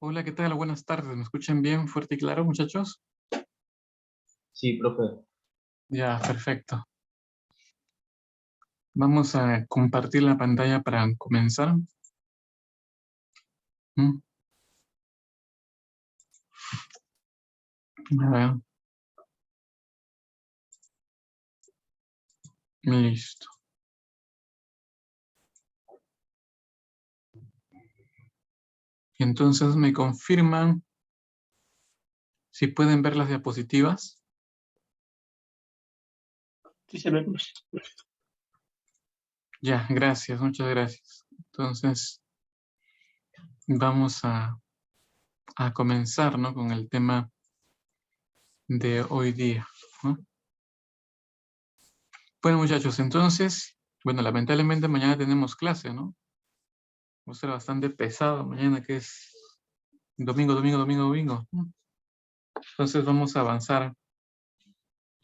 Hola, ¿qué tal? Buenas tardes. ¿Me escuchan bien, fuerte y claro, muchachos? Sí, profe. Ya, perfecto. Vamos a compartir la pantalla para comenzar. ¿Mm? A ver, listo. Y entonces me confirman si pueden ver las diapositivas. Sí, se ve, profe. Ya, gracias, muchas gracias. Entonces, vamos a comenzar, ¿no? Con el tema de hoy día, ¿no? Bueno, muchachos, entonces, bueno, lamentablemente mañana tenemos clase, ¿no? Va a ser bastante pesado mañana, que es domingo. Entonces vamos a avanzar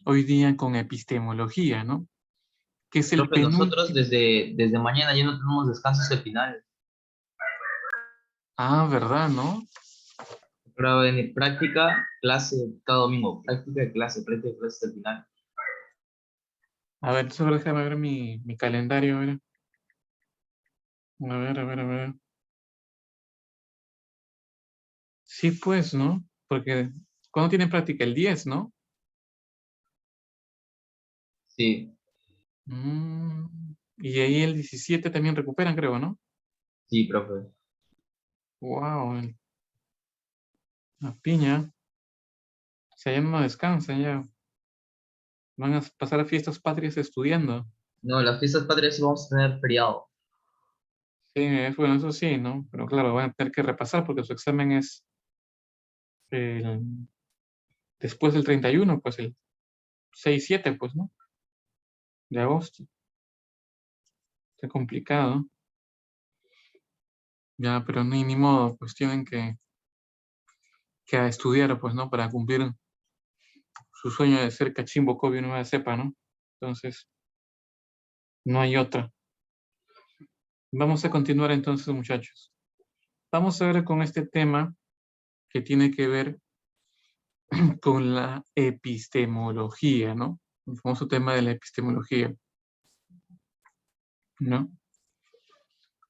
hoy día con epistemología, ¿no? Que es el Profe, nosotros penúltimo. desde mañana ya no tenemos descansos al final. Ah, ¿verdad, no? Ahora va a venir práctica, clase cada domingo. Práctica de clase al final. A ver, entonces déjame ver mi calendario, a ver. A ver. Sí, pues, ¿no? Porque, ¿cuándo tienen práctica? El 10, ¿no? Sí, Y ahí el 17 también recuperan, creo, ¿no? sí, profe. Wow, la piña. O sea, ya no descansan, ya. Van a pasar a fiestas patrias estudiando. No, las fiestas patrias sí vamos a tener feriado. Sí, bueno, eso sí, ¿no? Pero claro, van a tener que repasar porque su examen es el después del 31, pues el 6-7, pues, ¿no? De agosto. Está complicado. Ya, pero ni modo, pues tienen que estudiar, pues, ¿no? Para cumplir su sueño de ser cachimbo, Kobe nueva cepa, ¿no? Entonces, no hay otra. Vamos a continuar entonces, muchachos. Vamos a ver con este tema que tiene que ver con la epistemología, ¿no? El famoso tema de la epistemología, ¿no?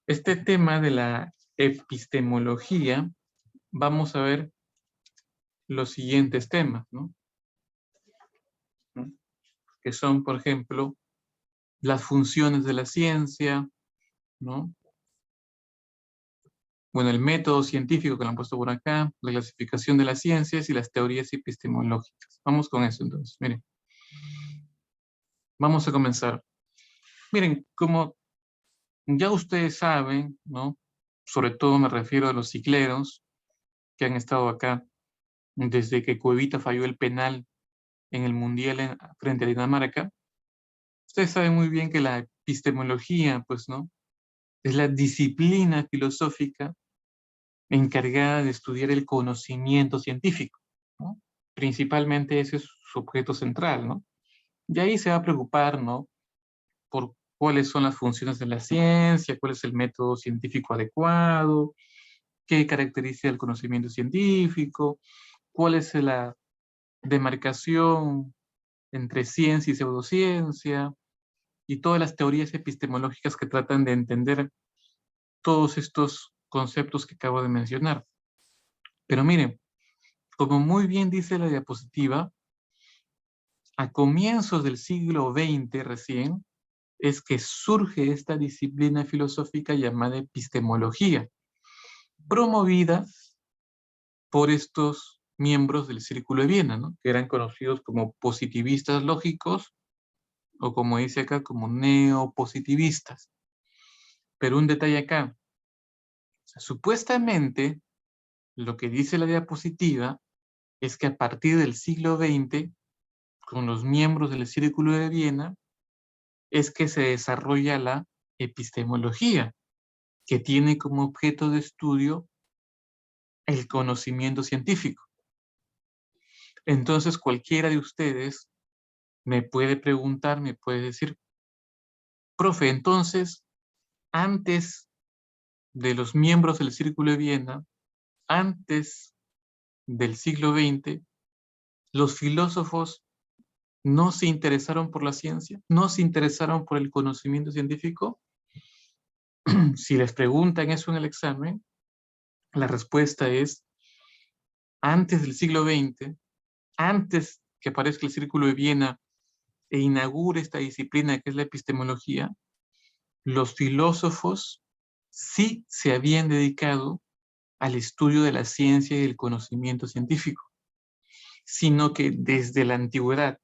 Este tema de la epistemología, vamos a ver los siguientes temas, ¿no? Que son, por ejemplo, las funciones de la ciencia, ¿no? Bueno, el método científico que lo han puesto por acá, la clasificación de las ciencias y las teorías epistemológicas. Vamos con eso entonces, miren. Vamos a comenzar. Miren, como ya ustedes saben, ¿no? Sobre todo me refiero a los cicleros que han estado acá desde que Cuevita falló el penal en el Mundial frente a Dinamarca. Ustedes saben muy bien que la epistemología, pues, ¿no? Es la disciplina filosófica encargada de estudiar el conocimiento científico, ¿no? Principalmente ese es su objeto central, ¿no? Y ahí se va a preocupar, ¿no? Por cuáles son las funciones de la ciencia, cuál es el método científico adecuado, qué caracteriza el conocimiento científico, cuál es la demarcación entre ciencia y pseudociencia, y todas las teorías epistemológicas que tratan de entender todos estos conceptos que acabo de mencionar. Pero miren, como muy bien dice la diapositiva, a comienzos del siglo XX recién es que surge esta disciplina filosófica llamada epistemología, promovida por estos miembros del Círculo de Viena, ¿no? Que eran conocidos como positivistas lógicos o como dice acá, como neopositivistas. Pero un detalle acá, o sea, supuestamente lo que dice la diapositiva es que a partir del siglo XX, con los miembros del Círculo de Viena, es que se desarrolla la epistemología, que tiene como objeto de estudio el conocimiento científico. Entonces, cualquiera de ustedes me puede preguntar, me puede decir, profe, entonces, antes de los miembros del Círculo de Viena, antes del siglo XX, los filósofos no se interesaron por la ciencia, no se interesaron por el conocimiento científico. Si les preguntan eso en el examen, la respuesta es antes del siglo XX, antes que aparezca el Círculo de Viena e inaugure esta disciplina que es la epistemología, los filósofos sí se habían dedicado al estudio de la ciencia y del conocimiento científico, sino que desde la antigüedad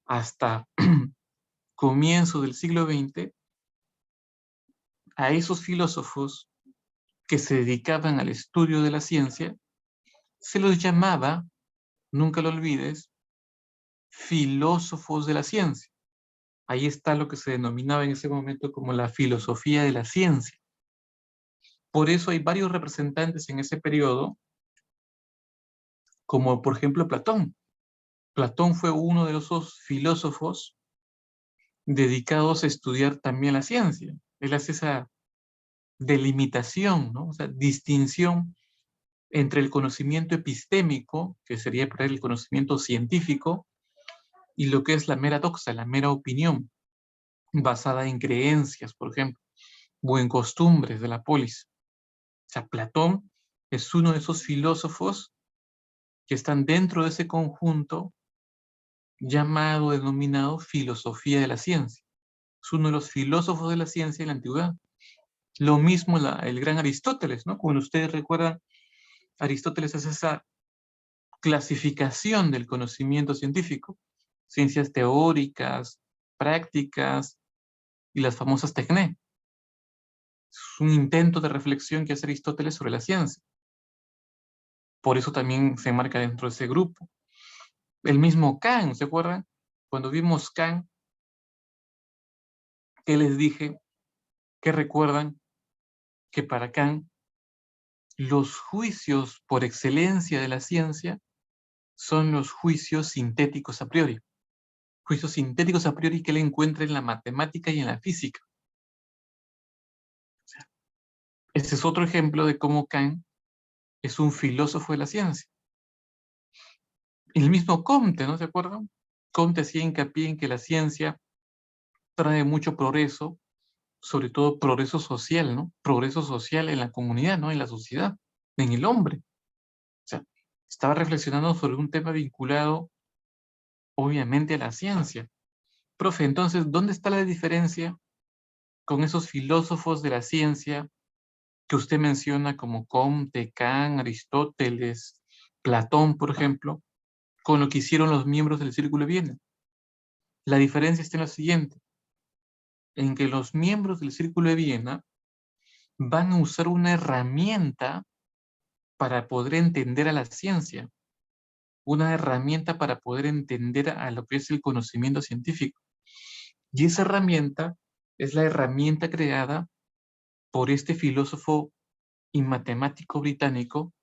hasta comienzo del siglo XX, a esos filósofos que se dedicaban al estudio de la ciencia, se los llamaba, nunca lo olvides, filósofos de la ciencia. Ahí está lo que se denominaba en ese momento como la filosofía de la ciencia. Por eso hay varios representantes en ese periodo, como por ejemplo Platón. Platón fue uno de esos filósofos dedicados a estudiar también la ciencia. Él hace esa delimitación, ¿no? O sea, distinción entre el conocimiento epistémico, que sería para él el conocimiento científico, y lo que es la mera doxa, la mera opinión, basada en creencias, por ejemplo, o en costumbres de la polis. O sea, Platón es uno de esos filósofos que están dentro de ese conjunto llamado, denominado filosofía de la ciencia. Es uno de los filósofos de la ciencia en la antigüedad. Lo mismo el gran Aristóteles, ¿no? Cuando ustedes recuerdan, Aristóteles hace esa clasificación del conocimiento científico, ciencias teóricas, prácticas y las famosas tecné. Es un intento de reflexión que hace Aristóteles sobre la ciencia. Por eso también se enmarca dentro de ese grupo. El mismo Kant, ¿se acuerdan? Cuando vimos Kant, ¿qué les dije? Que recuerdan que para Kant los juicios por excelencia de la ciencia son los juicios sintéticos a priori. Juicios sintéticos a priori que él encuentra en la matemática y en la física. O sea, ese es otro ejemplo de cómo Kant es un filósofo de la ciencia. El mismo Comte, ¿no se acuerdan? Comte hacía hincapié en que la ciencia trae mucho progreso, sobre todo progreso social, ¿no? Progreso social en la comunidad, ¿no? En la sociedad, en el hombre. O sea, estaba reflexionando sobre un tema vinculado, obviamente, a la ciencia. Profe, entonces, ¿dónde está la diferencia con esos filósofos de la ciencia que usted menciona como Comte, Kant, Aristóteles, Platón, por ejemplo, con lo que hicieron los miembros del Círculo de Viena? La diferencia está en lo siguiente, en que los miembros del Círculo de Viena van a usar una herramienta para poder entender a la ciencia, una herramienta para poder entender a lo que es el conocimiento científico. Y esa herramienta es la herramienta creada por este filósofo y matemático británico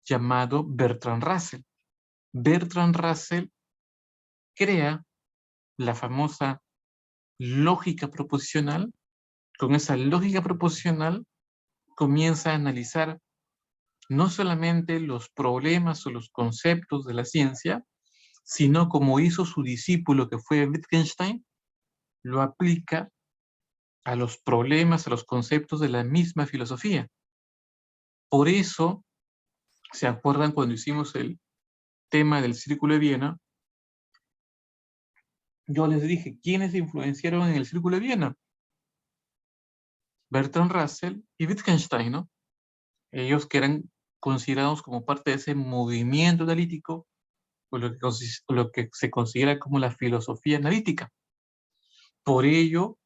llamado Bertrand Russell. Bertrand Russell crea la famosa lógica proposicional. Con esa lógica proposicional comienza a analizar no solamente los problemas o los conceptos de la ciencia, sino como hizo su discípulo que fue Wittgenstein, lo aplica a los problemas, a los conceptos de la misma filosofía. Por eso, ¿se acuerdan cuando hicimos el tema del Círculo de Viena? Yo les dije, ¿quiénes influenciaron en el Círculo de Viena? Bertrand Russell y Wittgenstein, ¿no? Ellos que eran considerados como parte de ese movimiento analítico, o lo que se considera como la filosofía analítica. Por ello,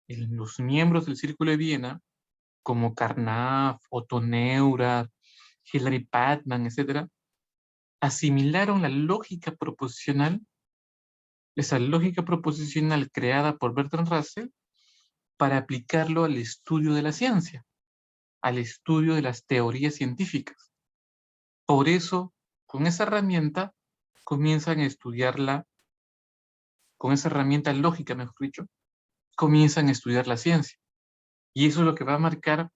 los miembros del Círculo de Viena, como Carnap, Otto Neurath, Hilary Patman, etc., asimilaron la lógica proposicional, esa lógica proposicional creada por Bertrand Russell, para aplicarlo al estudio de la ciencia, al estudio de las teorías científicas. Por eso, con esa herramienta, comienzan a estudiarla, con esa herramienta lógica, mejor dicho, comienzan a estudiar la ciencia. Y eso es lo que va a marcar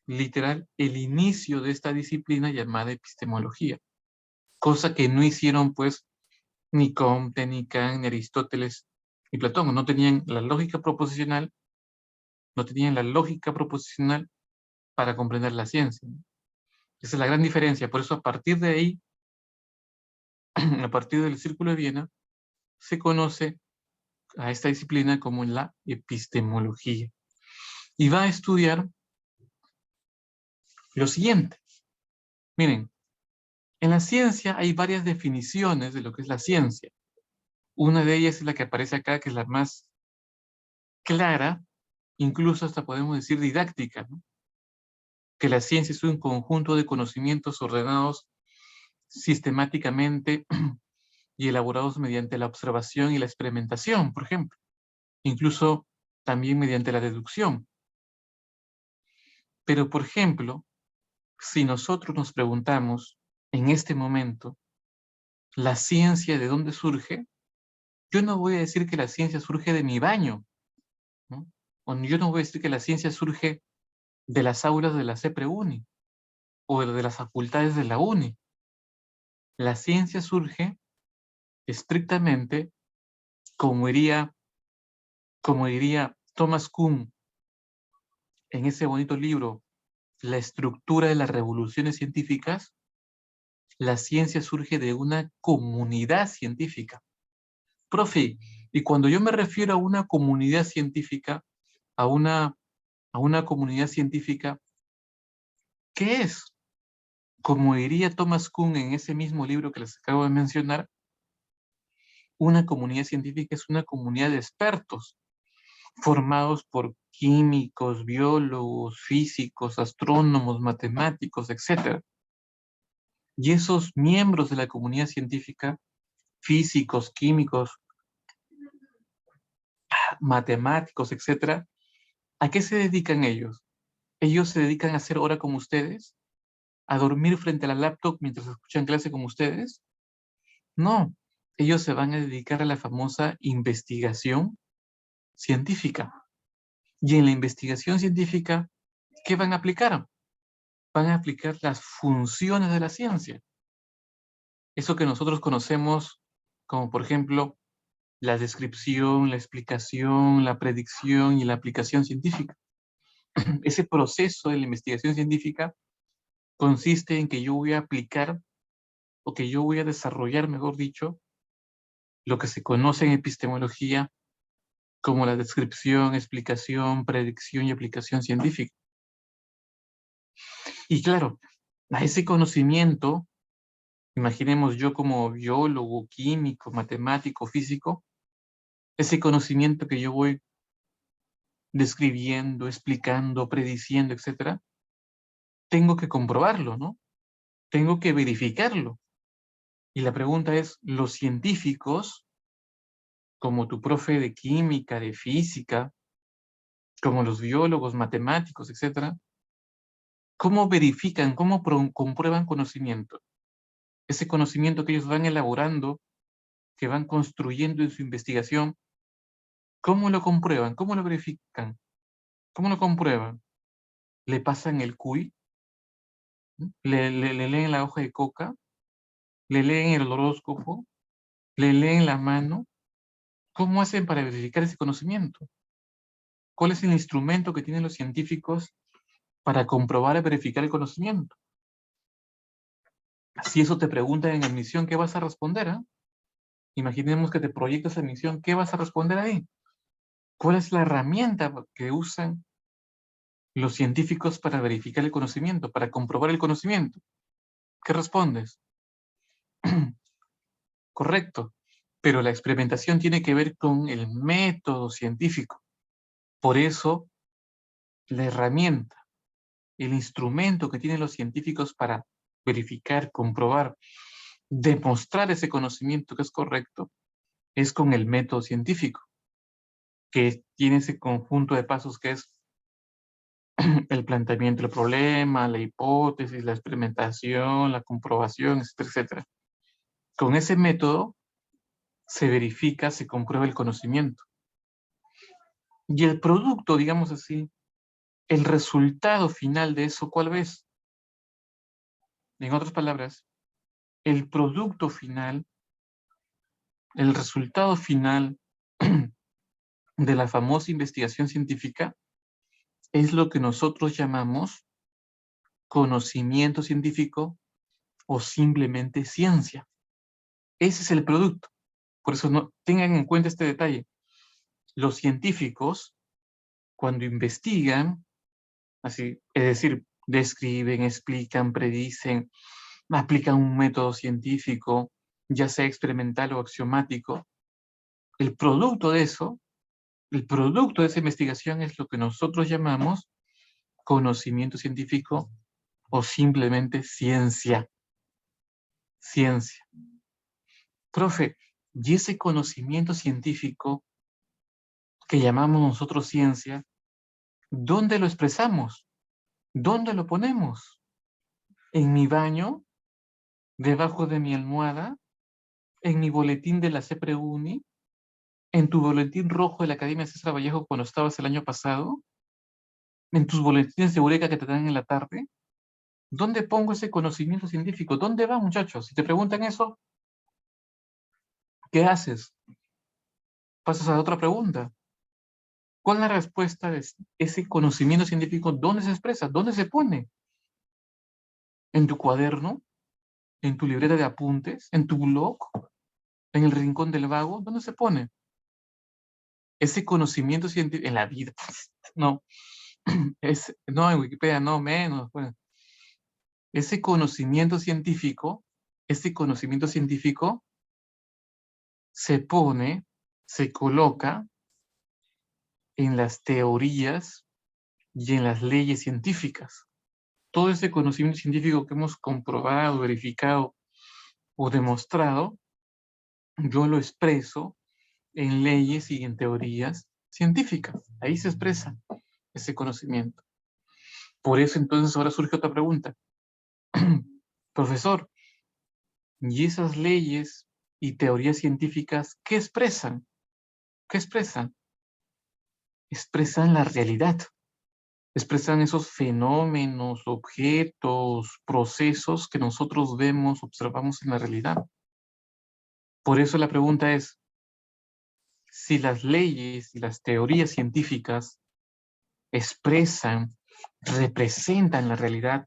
literal, el inicio de esta disciplina llamada epistemología, cosa que no hicieron, pues, ni Comte, ni Kant, ni Aristóteles, ni Platón. No tenían la lógica proposicional, para comprender la ciencia. Esa es la gran diferencia. Por eso, a partir de ahí, a partir del Círculo de Viena, se conoce a esta disciplina como la epistemología. Y va a estudiar lo siguiente. Miren, en la ciencia hay varias definiciones de lo que es la ciencia. Una de ellas es la que aparece acá, que es la más clara, incluso hasta podemos decir didáctica, ¿no? Que la ciencia es un conjunto de conocimientos ordenados sistemáticamente y elaborados mediante la observación y la experimentación, por ejemplo. Incluso también mediante la deducción. Pero, por ejemplo, si nosotros nos preguntamos en este momento, ¿la ciencia de dónde surge? Yo no voy a decir que la ciencia surge de mi baño, ¿no? O yo no voy a decir que la ciencia surge de las aulas de la CEPRE-UNI o de las facultades de la UNI. La ciencia surge estrictamente, como diría Thomas Kuhn en ese bonito libro, La estructura de las revoluciones científicas, la ciencia surge de una comunidad científica. Profe, y cuando yo me refiero a una comunidad científica, a una, a una comunidad científica, ¿qué es? Como diría Thomas Kuhn en ese mismo libro que les acabo de mencionar, una comunidad científica es una comunidad de expertos formados por químicos, biólogos, físicos, astrónomos, matemáticos, etc. Y esos miembros de la comunidad científica, físicos, químicos, matemáticos, etc., ¿a qué se dedican ellos? ¿Ellos se dedican a hacer hora como ustedes? ¿A dormir frente a la laptop mientras escuchan clase como ustedes? No, ellos se van a dedicar a la famosa investigación científica. Y en la investigación científica, ¿qué van a aplicar? Van a aplicar las funciones de la ciencia. Eso que nosotros conocemos como, por ejemplo, la descripción, la explicación, la predicción y la aplicación científica. Ese proceso de la investigación científica consiste en que yo voy a aplicar, o que yo voy a desarrollar, mejor dicho, lo que se conoce en epistemología como la descripción, explicación, predicción y aplicación científica. Y claro, a ese conocimiento, imaginemos yo como biólogo, químico, matemático, físico, ese conocimiento que yo voy describiendo, explicando, prediciendo, etcétera, tengo que comprobarlo, ¿no? Tengo que verificarlo. Y la pregunta es, ¿los científicos, como tu profe de química, de física, como los biólogos, matemáticos, etcétera, cómo verifican, cómo comprueban conocimiento? Ese conocimiento que ellos van elaborando, que van construyendo en su investigación, ¿cómo lo comprueban? ¿Cómo lo verifican? ¿Cómo lo comprueban? ¿Le pasan el cuy? ¿Le leen la hoja de coca? ¿Le leen el horóscopo? ¿Le leen la mano? ¿Cómo hacen para verificar ese conocimiento? ¿Cuál es el instrumento que tienen los científicos para comprobar y verificar el conocimiento? Si eso te preguntan en admisión, ¿qué vas a responder? Imaginemos que te proyectas en admisión, ¿qué vas a responder ahí? ¿Cuál es la herramienta que usan los científicos para verificar el conocimiento, para comprobar el conocimiento? ¿Qué respondes? Correcto, pero la experimentación tiene que ver con el método científico. Por eso, la herramienta, el instrumento que tienen los científicos para verificar, comprobar, demostrar ese conocimiento que es correcto, es con el método científico, que tiene ese conjunto de pasos que es el planteamiento del problema, la hipótesis, la experimentación, la comprobación, etcétera, etcétera. Con ese método se verifica, se comprueba el conocimiento. Y el producto, digamos así, el resultado final de eso, ¿cuál ves? En otras palabras, el producto final, el resultado final de la famosa investigación científica es lo que nosotros llamamos conocimiento científico o simplemente ciencia. Ese es el producto. Por eso no, tengan en cuenta este detalle. Los científicos, cuando investigan, así, es decir, describen, explican, predicen, aplican un método científico, ya sea experimental o axiomático, el producto de eso, el producto de esa investigación es lo que nosotros llamamos conocimiento científico o simplemente ciencia. Ciencia. Profe, ¿y ese conocimiento científico que llamamos nosotros ciencia, dónde lo expresamos? ¿Dónde lo ponemos? ¿En mi baño? ¿Debajo de mi almohada? ¿En mi boletín de la CEPREUNI? ¿En tu boletín rojo de la Academia César Vallejo cuando estabas el año pasado? ¿En tus boletines de Eureka que te dan en la tarde? ¿Dónde pongo ese conocimiento científico? ¿Dónde va, muchachos? Si te preguntan eso, ¿qué haces? Pasas a otra pregunta. ¿Cuál es la respuesta de ese conocimiento científico? ¿Dónde se expresa? ¿Dónde se pone? ¿En tu cuaderno? ¿En tu libreta de apuntes? ¿En tu blog? ¿En el rincón del vago? ¿Dónde se pone? Ese conocimiento científico en la vida. No, no, en Wikipedia no, menos. Pues. Ese conocimiento científico se pone, se coloca en las teorías y en las leyes científicas. Todo ese conocimiento científico que hemos comprobado, verificado o demostrado, yo lo expreso en leyes y en teorías científicas. Ahí se expresa ese conocimiento. Por eso entonces ahora surge otra pregunta. Profesor, ¿y esas leyes y teorías científicas qué expresan? ¿Qué expresan? Expresan la realidad. Expresan esos fenómenos, objetos, procesos que nosotros vemos, observamos en la realidad. Por eso la pregunta es, si las leyes y las teorías científicas expresan, representan la realidad,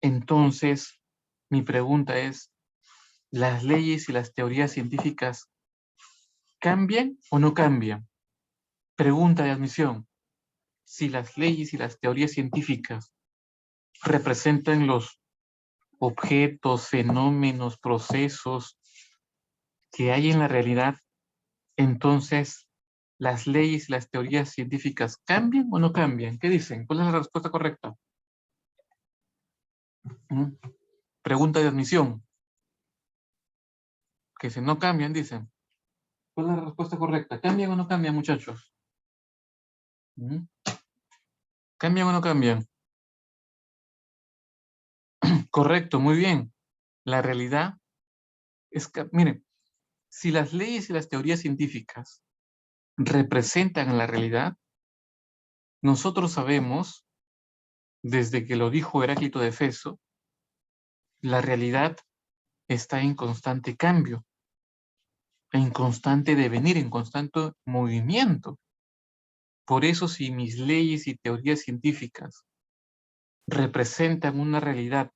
entonces mi pregunta es, ¿las leyes y las teorías científicas cambian o no cambian? Pregunta de admisión. Si las leyes y las teorías científicas representan los objetos, fenómenos, procesos que hay en la realidad, entonces, ¿las leyes y las teorías científicas cambian o no cambian? ¿Qué dicen? ¿Cuál es la respuesta correcta? ¿Mm? Pregunta de admisión. Que si no cambian, dicen. ¿Cuál es la respuesta correcta? ¿Cambian o no cambian, muchachos? ¿Mm? ¿Cambian o no cambian? Correcto, muy bien. La realidad es que, miren, si las leyes y las teorías científicas representan la realidad, nosotros sabemos, desde que lo dijo Heráclito de Éfeso, la realidad está en constante cambio, en constante devenir, en constante movimiento. Por eso, si mis leyes y teorías científicas representan una realidad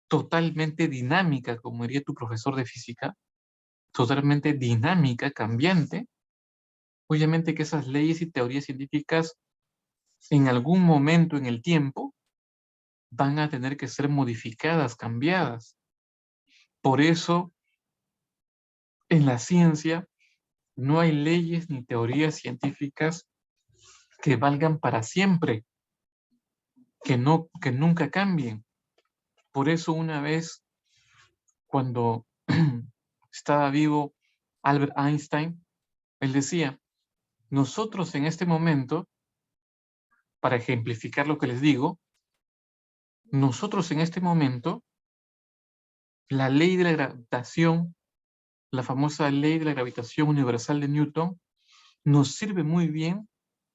totalmente dinámica, como diría tu profesor de física, totalmente dinámica, cambiante, obviamente que esas leyes y teorías científicas en algún momento en el tiempo van a tener que ser modificadas, cambiadas. Por eso, en la ciencia no hay leyes ni teorías científicas que valgan para siempre, que nunca cambien. Por eso una vez, cuando estaba vivo Albert Einstein, él decía, nosotros en este momento, para ejemplificar lo que les digo, nosotros en este momento, la ley de la gravitación, la famosa ley de la gravitación universal de Newton, nos sirve muy bien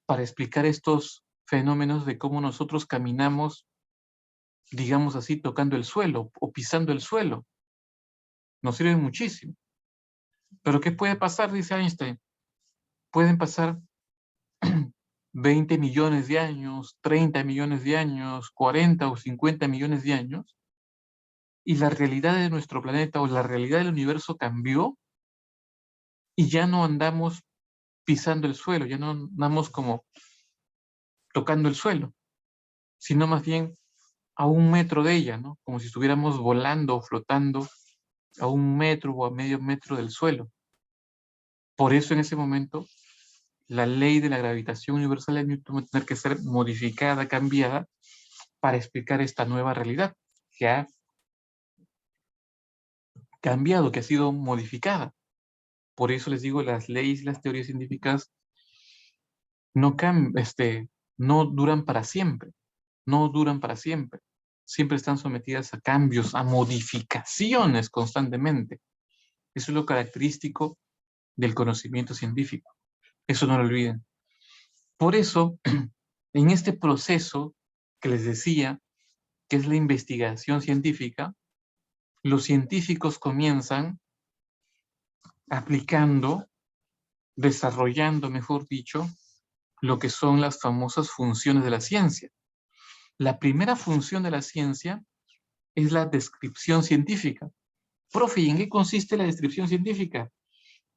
para explicar estos fenómenos de cómo nosotros caminamos, digamos así, tocando el suelo o pisando el suelo. Nos sirven muchísimo. Pero ¿qué puede pasar? Dice Einstein. Pueden pasar 20 millones de años, 30 millones de años, 40 o 50 millones de años, y la realidad de nuestro planeta o la realidad del universo cambió y ya no andamos pisando el suelo, ya no andamos como tocando el suelo, sino más bien a 1 metro de ella, ¿no? Como si estuviéramos volando o flotando a 1 metro o a medio metro del suelo. Por eso en ese momento la ley de la gravitación universal de Newton va a tener que ser modificada, cambiada, para explicar esta nueva realidad que ha cambiado, que ha sido modificada. Por eso les digo, las leyes y las teorías científicas no duran para siempre, no duran para siempre. Siempre están sometidas a cambios, a modificaciones constantemente. Eso es lo característico del conocimiento científico. Eso no lo olviden. Por eso, en este proceso que les decía, que es la investigación científica, los científicos comienzan aplicando, desarrollando, mejor dicho, lo que son las famosas funciones de la ciencia. La primera función de la ciencia es la descripción científica. Profe, ¿y en qué consiste la descripción científica?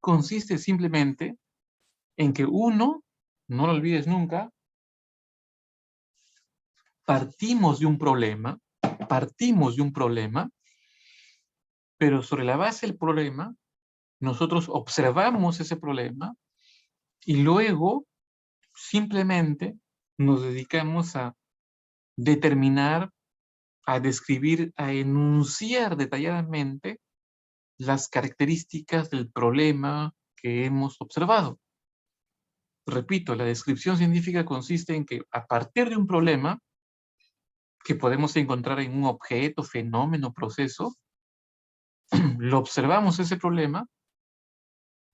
Consiste simplemente en que uno, no lo olvides nunca, partimos de un problema, pero sobre la base del problema, nosotros observamos ese problema y luego simplemente nos dedicamos a determinar, a describir, a enunciar detalladamente las características del problema que hemos observado. Repito, la descripción científica consiste en que a partir de un problema que podemos encontrar en un objeto, fenómeno, proceso, lo observamos ese problema,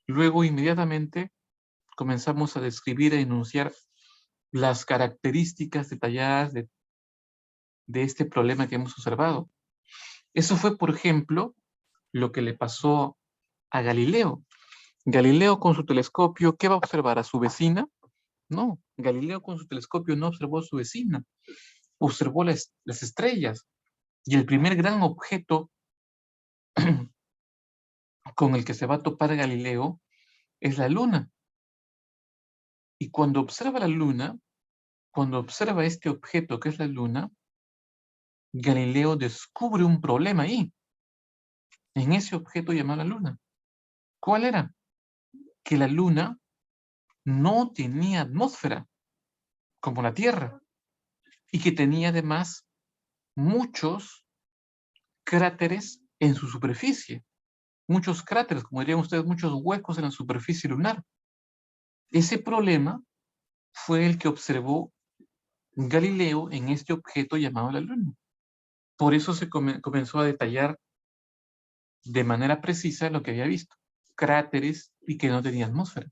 luego inmediatamente comenzamos a describir e enunciar las características detalladas de este problema que hemos observado. Eso fue, por ejemplo, lo que le pasó a Galileo. Galileo con su telescopio, ¿qué va a observar? ¿A su vecina? No, Galileo con su telescopio no observó a su vecina, observó las estrellas. Y el primer gran objeto con el que se va a topar Galileo es la luna. Y cuando observa la luna, cuando observa este objeto que es la luna, Galileo descubre un problema ahí, en ese objeto llamado la luna. ¿Cuál era? Que la luna no tenía atmósfera, como la Tierra, y que tenía además muchos cráteres en su superficie. Muchos cráteres, como dirían ustedes, muchos huecos en la superficie lunar. Ese problema fue el que observó Galileo en este objeto llamado la Luna. Por eso se comenzó a detallar de manera precisa lo que había visto. Cráteres y que no tenía atmósfera.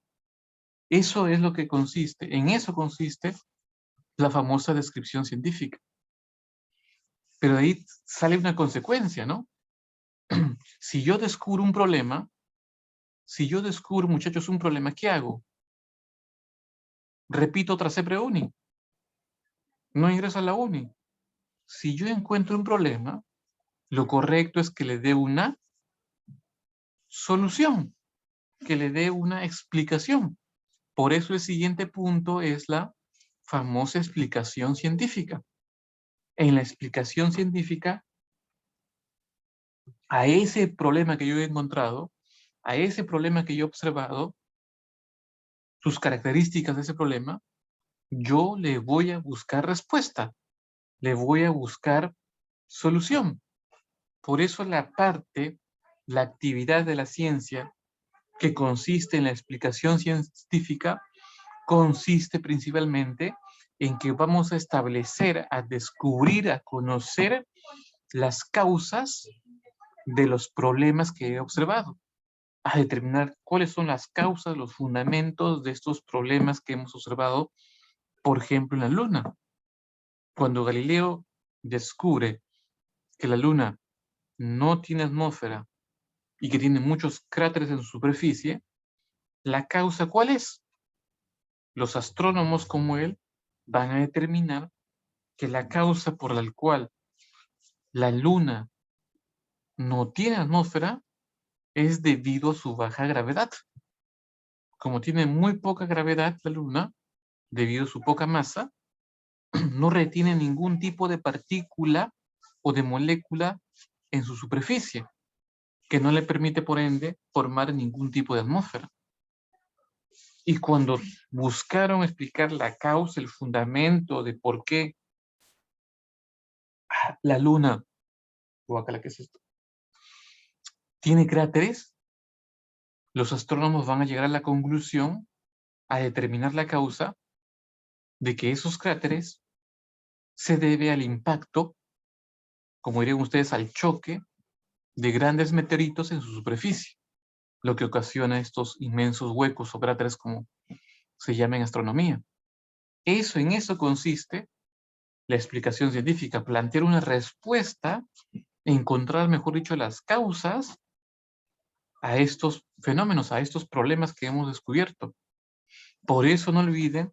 Eso es lo que consiste, en eso consiste la famosa descripción científica. Pero de ahí sale una consecuencia, ¿no? Si yo descubro un problema, muchachos, un problema, ¿qué hago? Repito otra CEPRE-UNI. No ingreso a la uni. Si yo encuentro un problema, lo correcto es que le dé una solución, que le dé una explicación. Por eso el siguiente punto es la famosa explicación científica. En la explicación científica, a ese problema que yo he encontrado, a ese problema que yo he observado, sus características de ese problema, yo le voy a buscar respuesta, le voy a buscar solución. Por eso la actividad de la ciencia que consiste en la explicación científica, consiste principalmente en que vamos a establecer, a descubrir, a conocer las causas de los problemas que he observado, a determinar cuáles son las causas, los fundamentos de estos problemas que hemos observado Por ejemplo, en la Luna. Cuando Galileo descubre que la Luna no tiene atmósfera y que tiene muchos cráteres en su superficie, ¿la causa cuál es? Los astrónomos como él van a determinar que la causa por la cual la Luna no tiene atmósfera es debido a su baja gravedad. Como tiene muy poca gravedad la Luna, debido a su poca masa, no retiene ningún tipo de partícula o de molécula en su superficie, que no le permite, por ende, formar ningún tipo de atmósfera. Y cuando buscaron explicar la causa, el fundamento de por qué la Luna, guácala, ¿qué es esto?, tiene cráteres, los astrónomos van a llegar a la conclusión, a determinar la causa de que esos cráteres se debe al impacto, como dirían ustedes, al choque de grandes meteoritos en su superficie, lo que ocasiona estos inmensos huecos o cráteres como se llama en astronomía. En eso consiste la explicación científica, plantear una respuesta, encontrar, mejor dicho, las causas a estos fenómenos, a estos problemas que hemos descubierto. Por eso no olviden,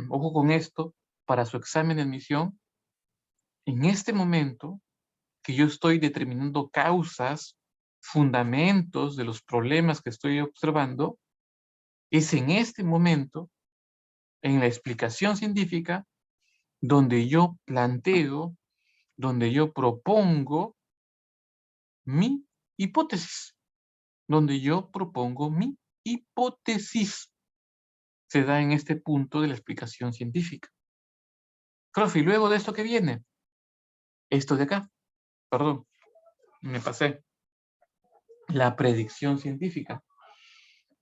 ojo con esto, para su examen de admisión, en este momento que yo estoy determinando causas, fundamentos de los problemas que estoy observando, es en este momento, en la explicación científica, donde yo planteo, donde yo propongo mi hipótesis, donde yo propongo mi hipótesis. Se da en este punto de la explicación científica. Profe, ¿y luego de esto qué viene? Esto de acá, perdón, me pasé. La predicción científica.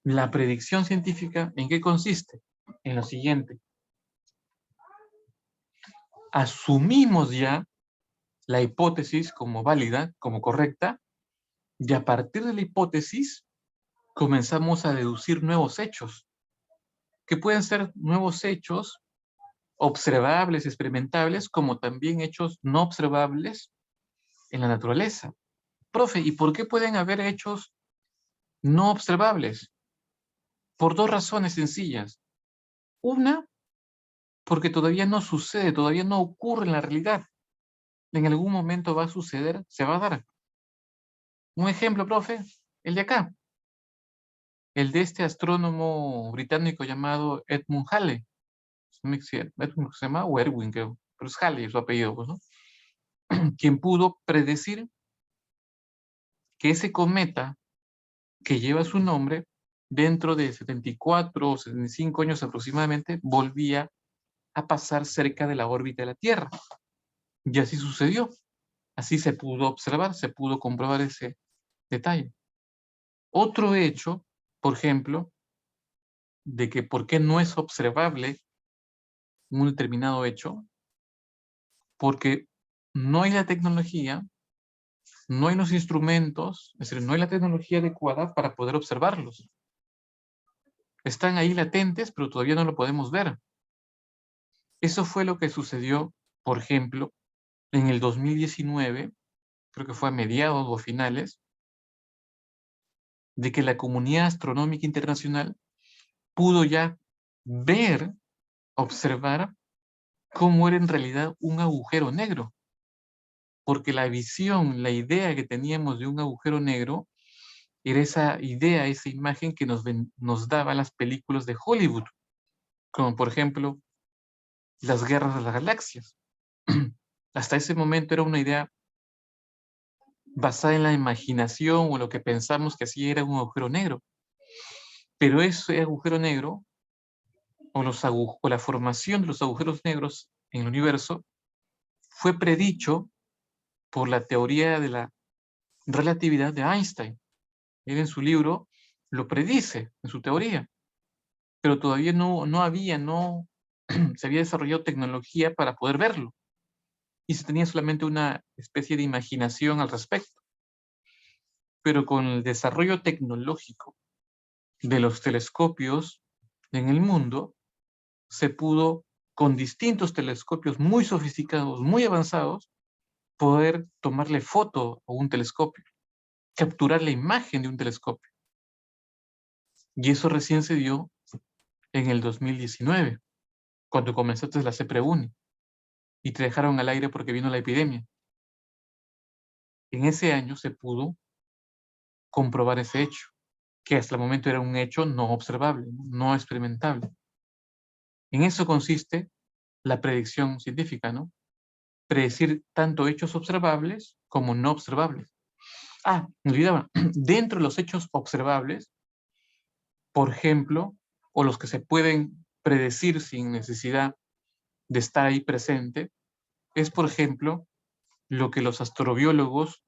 La predicción científica, ¿en qué consiste? En lo siguiente. Asumimos ya la hipótesis como válida, como correcta, y a partir de la hipótesis comenzamos a deducir nuevos hechos, que pueden ser nuevos hechos observables, experimentables, como también hechos no observables en la naturaleza. Profe, ¿y por qué pueden haber hechos no observables? Por dos razones sencillas. Una, porque todavía no sucede, todavía no ocurre en la realidad. En algún momento va a suceder, se va a dar. Un ejemplo, profe, el de acá. El de este astrónomo británico llamado Edmund Halley. Edmund se llama, o Erwin, creo, pero es Halley su apellido, pues, ¿no? Quien pudo predecir que ese cometa que lleva su nombre, dentro de 74 o 75 años aproximadamente, volvía a pasar cerca de la órbita de la Tierra. Y así sucedió. Así se pudo observar, se pudo comprobar ese detalle. Otro hecho, por ejemplo, de que por qué no es observable un determinado hecho, porque no hay la tecnología, no hay los instrumentos, es decir, no hay la tecnología adecuada para poder observarlos. Están ahí latentes, pero todavía no lo podemos ver. Eso fue lo que sucedió, por ejemplo, en el 2019, creo que fue a mediados o finales, de que la comunidad astronómica internacional pudo ya ver, observar cómo era en realidad un agujero negro. Porque la visión, la idea que teníamos de un agujero negro era esa idea, esa imagen que nos daban las películas de Hollywood, como por ejemplo las guerras de las galaxias. Hasta ese momento era una idea basada en la imaginación o lo que pensamos que así era un agujero negro. Pero ese agujero negro o la formación de los agujeros negros en el universo fue predicho por la teoría de la relatividad de Einstein. Él en su libro lo predice, en su teoría, pero todavía no se había desarrollado tecnología para poder verlo. Y se tenía solamente una especie de imaginación al respecto. Pero con el desarrollo tecnológico de los telescopios en el mundo, se pudo con distintos telescopios muy sofisticados, muy avanzados, poder tomarle foto a un telescopio, capturar la imagen de un telescopio. Y eso recién se dio en el 2019, cuando comenzaste la CEPREUNI y te dejaron al aire porque vino la epidemia. En ese año se pudo comprobar ese hecho, que hasta el momento era un hecho no observable, no experimentable. En eso consiste la predicción científica, ¿no? Predecir tanto hechos observables como no observables. Ah, me olvidaba, dentro de los hechos observables, por ejemplo, o los que se pueden predecir sin necesidad de estar ahí presente, es, por ejemplo, lo que los astrobiólogos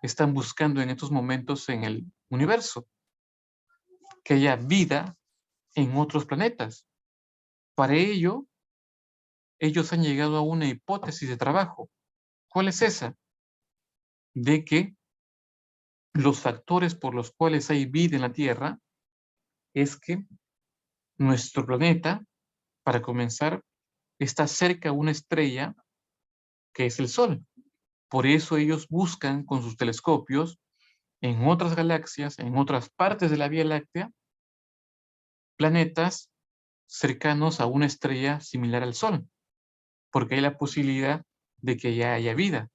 están buscando en estos momentos en el universo, que haya vida en otros planetas. Para ello, ellos han llegado a una hipótesis de trabajo. ¿Cuál es esa? De que los factores por los cuales hay vida en la Tierra es que nuestro planeta, para comenzar, está cerca a una estrella que es el Sol. Por eso ellos buscan con sus telescopios en otras galaxias, en otras partes de la Vía Láctea, planetas cercanos a una estrella similar al Sol, porque hay la posibilidad de que ya haya vida.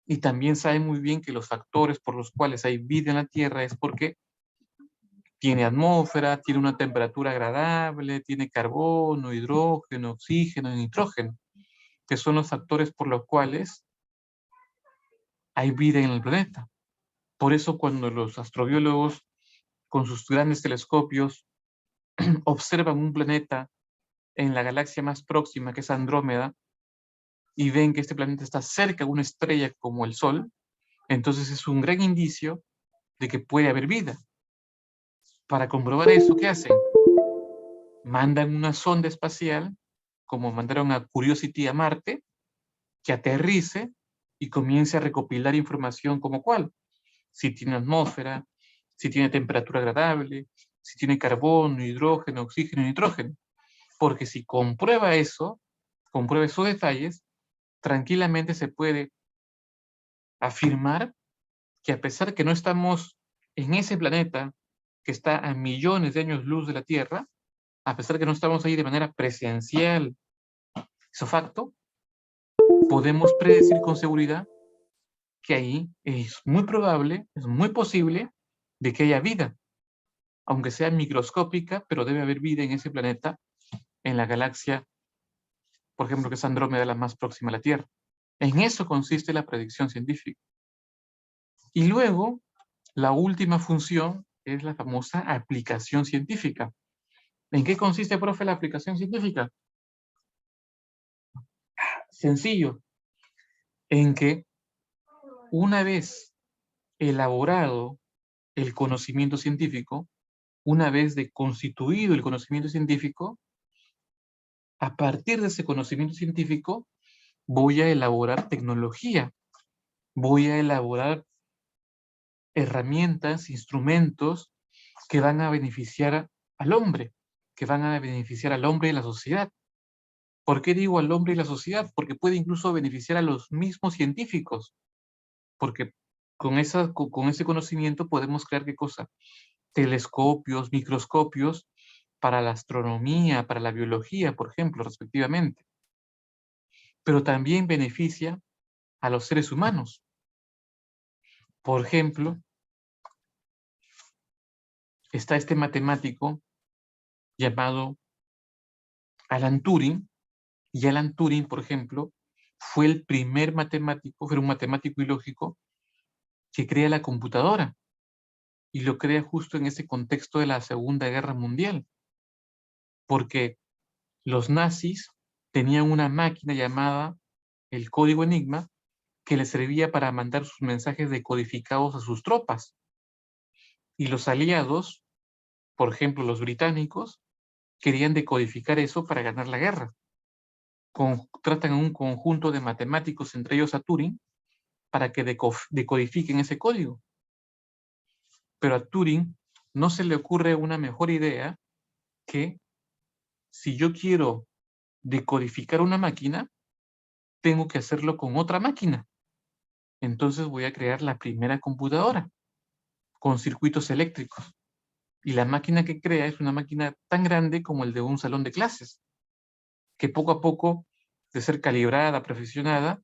Y también saben muy bien que los factores por los cuales hay vida en la Tierra es porque tiene atmósfera, tiene una temperatura agradable, tiene carbono, hidrógeno, oxígeno y nitrógeno, que son los factores por los cuales hay vida en el planeta. Por eso cuando los astrobiólogos con sus grandes telescopios observan un planeta en la galaxia más próxima, que es Andrómeda, y ven que este planeta está cerca de una estrella como el Sol, entonces es un gran indicio de que puede haber vida. Para comprobar eso, ¿qué hacen? Mandan una sonda espacial, como mandaron a Curiosity a Marte, que aterrice y comience a recopilar información como cuál. Si tiene atmósfera, si tiene temperatura agradable, si tiene carbono, hidrógeno, oxígeno y nitrógeno. Porque si comprueba esos detalles, tranquilamente se puede afirmar que a pesar que no estamos en ese planeta que está a millones de años luz de la Tierra, a pesar que no estamos ahí de manera presencial, ipso facto, podemos predecir con seguridad que ahí es muy probable, es muy posible de que haya vida, aunque sea microscópica, pero debe haber vida en ese planeta, en la galaxia, por ejemplo, que es Andrómeda, la más próxima a la Tierra. En eso consiste la predicción científica. Y luego, la última función es la famosa aplicación científica. ¿En qué consiste, profe, la aplicación científica? Sencillo, en que una vez elaborado el conocimiento científico, una vez de constituido el conocimiento científico, a partir de ese conocimiento científico voy a elaborar tecnología, voy a elaborar herramientas, instrumentos que van a beneficiar al hombre, que van a beneficiar al hombre y a la sociedad. ¿Por qué digo al hombre y la sociedad? Porque puede incluso beneficiar a los mismos científicos, porque con ese conocimiento podemos crear qué cosa, telescopios, microscopios para la astronomía, para la biología, por ejemplo, respectivamente. Pero también beneficia a los seres humanos. Por ejemplo, está este matemático llamado Alan Turing, y Alan Turing, por ejemplo, fue el primer matemático, fue un matemático y lógico que crea la computadora, y lo crea justo en ese contexto de la Segunda Guerra Mundial, porque los nazis tenían una máquina llamada el código Enigma que les servía para mandar sus mensajes decodificados a sus tropas. Y los aliados, por ejemplo los británicos, querían decodificar eso para ganar la guerra. Tratan a un conjunto de matemáticos, entre ellos a Turing, para que decodifiquen ese código. Pero a Turing no se le ocurre una mejor idea que si yo quiero decodificar una máquina, tengo que hacerlo con otra máquina. Entonces voy a crear la primera computadora con circuitos eléctricos. Y la máquina que crea es una máquina tan grande como el de un salón de clases, que poco a poco, de ser calibrada, perfeccionada,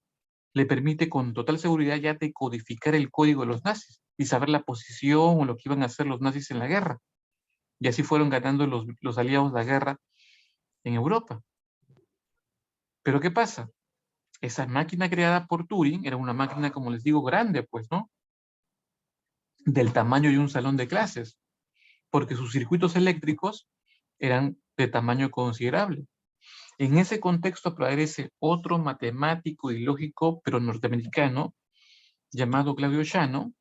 le permite con total seguridad ya decodificar el código de los nazis y saber la posición o lo que iban a hacer los nazis en la guerra. Y así fueron ganando los aliados la guerra en Europa. Pero ¿qué pasa? Esa máquina creada por Turing era una máquina, como les digo, grande, pues, ¿no? Del tamaño de un salón de clases, porque sus circuitos eléctricos eran de tamaño considerable. En ese contexto aparece otro matemático y lógico, pero norteamericano, llamado Claudio Shannon,